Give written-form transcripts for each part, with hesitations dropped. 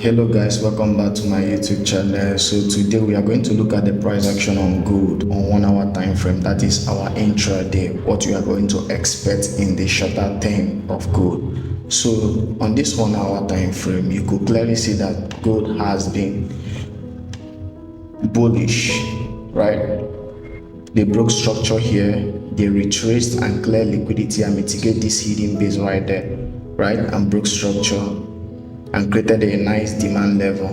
Hello guys, welcome back to my YouTube channel. So today we are going to look at the price action on gold on 1 hour time frame. That is our intraday, what we are going to expect in the shorter term of gold. So on this 1 hour time frame, you could clearly see that gold has been bullish, right? They broke structure here, they retraced and cleared liquidity and mitigate this hidden base right there, right? And broke structure and created a nice demand level.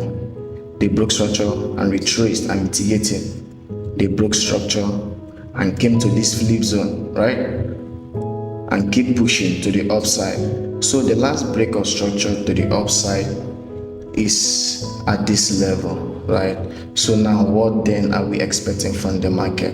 They broke structure and retraced and mitigated. They broke structure and came to this flip zone, right? And keep pushing to the upside. So the last break of structure to the upside is at this level, right? So now what then are we expecting from the market?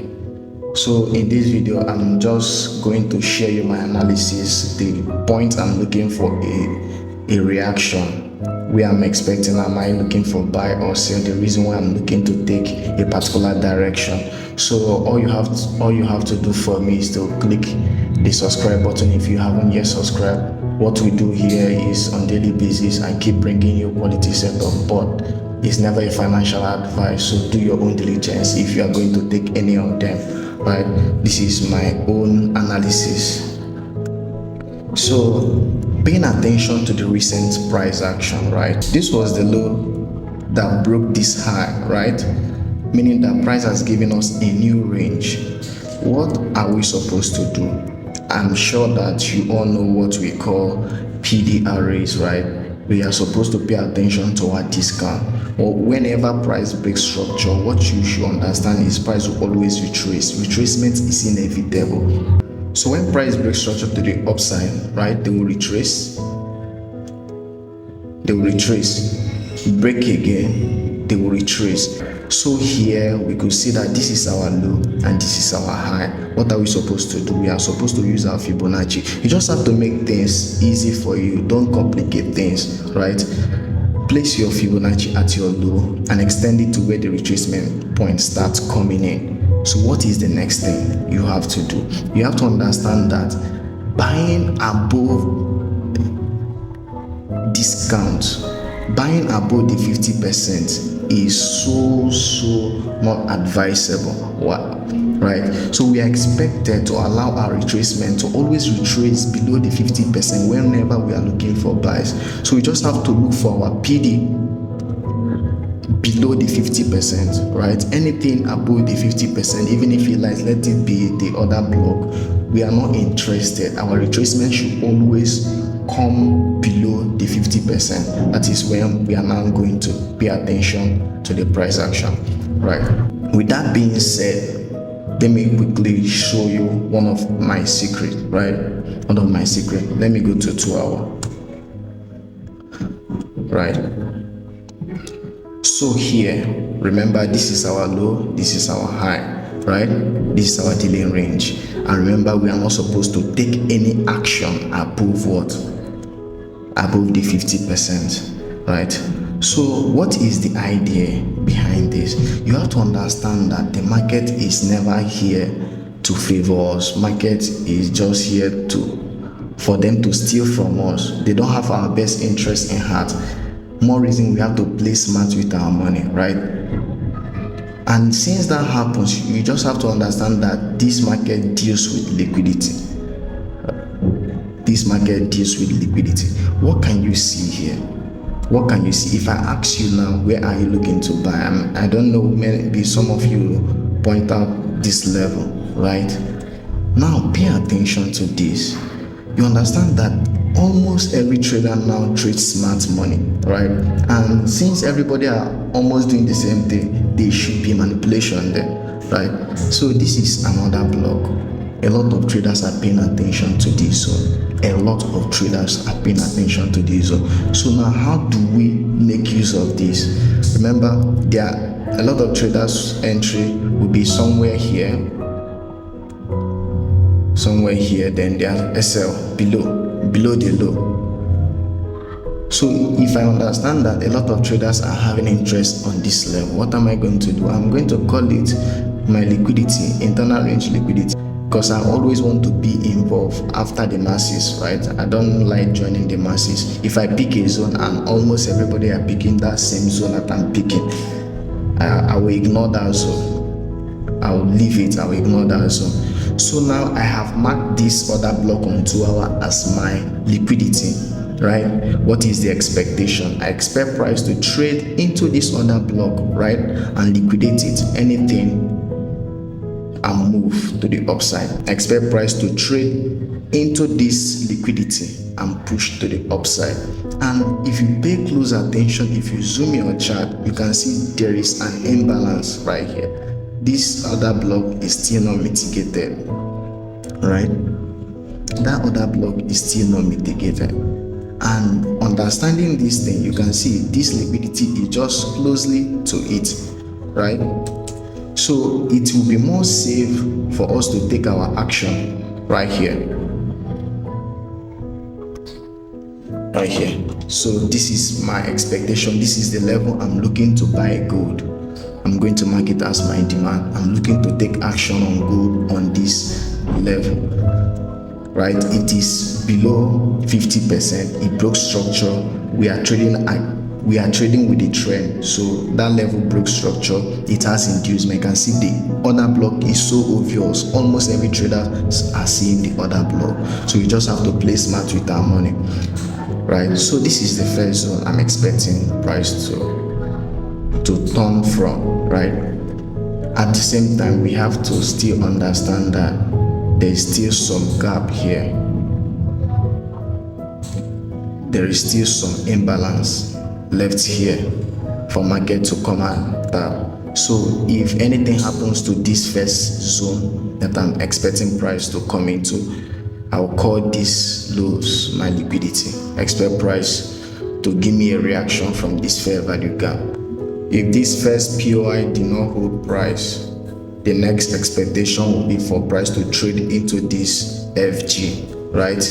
So in this video, I'm just going to share you my analysis, the point I'm looking for a reaction, where I'm expecting, am I looking for buy or sell, the reason why I'm looking to take a particular direction. So all you have to do for me is to click the subscribe button if you haven't yet subscribed. What we do here is on daily basis and keep bringing you quality setup, but it's never a financial advice, so do your own diligence if you are going to take any of them, right? This is my own analysis. So paying attention to the recent price action, right? This was the low that broke this high, right? Meaning that price has given us a new range. What are we supposed to do? I'm sure that you all know what we call PDRAs, right? We are supposed to pay attention to our discount. Or whenever price breaks structure, what you should understand is price will always retrace. Retracement is inevitable. So when price breaks structure to the upside, right, they will retrace, break again, they will retrace. So here we could see that this is our low and this is our high. What are we supposed to do? We are supposed to use our Fibonacci. You just have to make things easy for you. Don't complicate things, right? Place your Fibonacci at your low and extend it to where the retracement point starts coming in. So what is the next thing you have to do? You have to understand that buying above discount, buying above the 50% is so not advisable. What? Right? So we are expected to allow our retracement to always retrace below the 50% whenever we are looking for buys. So we just have to look for our PD below the 50%, right? Anything above the 50%, even if you like, let it be the other block, we are not interested. Our retracement should always come below the 50%. That is when we are now going to pay attention to the price action, right? With that being said, let me quickly show you one of my secret, right? One of my secret. Let me go to 2 hour, right? So here, remember, this is our low, this is our high, right? This is our dealing range. And remember, we are not supposed to take any action above what? Above the 50%, right? So what is the idea behind this? You have to understand that the market is never here to favor us. Market is just here for them to steal from us. They don't have our best interest in heart. More reason we have to play smart with our money, right? And since that happens, you just have to understand that this market deals with liquidity. This market deals with liquidity. What can you see here? What can you see? If I ask you now, where are you looking to buy? I don't know, maybe some of you point out this level, right? Now pay attention to this. You understand that almost every trader now trades smart money, right? And since everybody are almost doing the same thing, there should be manipulation there, right? So this is another block. A lot of traders are paying attention to this zone. A lot of traders are paying attention to this zone. So now how do we make use of this? Remember, there are a lot of traders' entry will be somewhere here, then there are SL below the low. So if I understand that a lot of traders are having interest on this level, what am I going to do? I'm going to call it my liquidity, internal range liquidity. because I always want to be involved after the masses, right? I don't like joining the masses. If I pick a zone and almost everybody are picking that same zone that I'm picking, I will ignore that zone. I will leave it. I will ignore that zone. So now I have marked this other block on 2 hour as my liquidity, right? What is the expectation? I expect price to trade into this other block, right, and liquidate it, anything, and move to the upside. I expect price to trade into this liquidity and push to the upside. And if you pay close attention, if you zoom your chart, you can see there is an imbalance right here. This other block is still not mitigated, right? That other block is still not mitigated. And understanding this thing, you can see this liquidity is just closely to it, right? So it will be more safe for us to take our action right here. Right here. So this is my expectation. This is the level I'm looking to buy gold. I'm going to mark it as my demand. I'm looking to take action on gold on this level. Right? It is below 50%. It broke structure. We are trading with the trend. So that level broke structure. It has inducement. You can see the other block is so obvious. Almost every trader are seeing the other block. So you just have to play smart with our money. Right? So this is the first zone I'm expecting price to turn from, right? At the same time, we have to still understand that there is still some gap here. There is still some imbalance left here for market to come and tap. So if anything happens to this first zone that I'm expecting price to come into, I'll call this lows my liquidity. Expect price to give me a reaction from this fair value gap. If this first POI did not hold price, the next expectation will be for price to trade into this FG, right?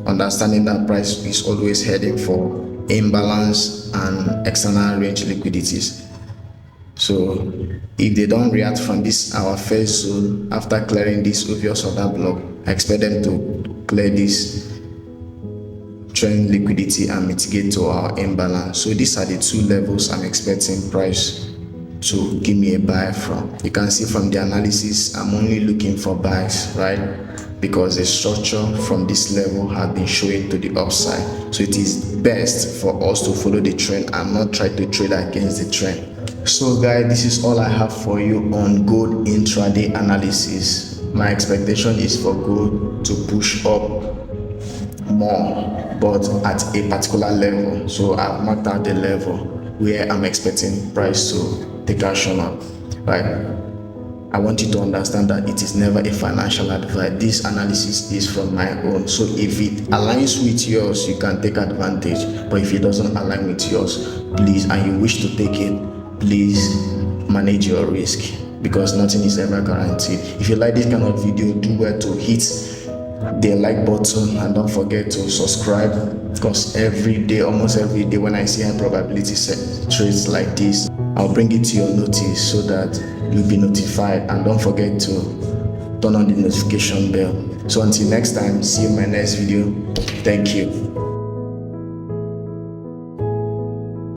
Understanding that price is always heading for imbalance and external range liquidities. So if they don't react from this our first zone after clearing this obvious other block, I expect them to clear this trend liquidity and mitigate to our imbalance. So these are the two levels I'm expecting price to give me a buy from. You can see from the analysis I'm only looking for buys, right? Because the structure from this level has been showing to the upside. So it is best for us to follow the trend and not try to trade against the trend. So guys, this is all I have for you on gold intraday analysis. My expectation is for gold to push up more, but at a particular level. So I've marked out the level where I'm expecting price to take action on, right? I want you to understand that it is never a financial advice. This analysis is from my own. So if it aligns with yours, you can take advantage. But if it doesn't align with yours, please, and you wish to take it, please manage your risk, because nothing is ever guaranteed. If you like this kind of video, do well to hit the like button and don't forget to subscribe, because every day, almost every day, when I see high probability trades like this, I'll bring it to your notice so that you'll be notified. And don't forget to turn on the notification bell. So until next time, see you in my next video. Thank you.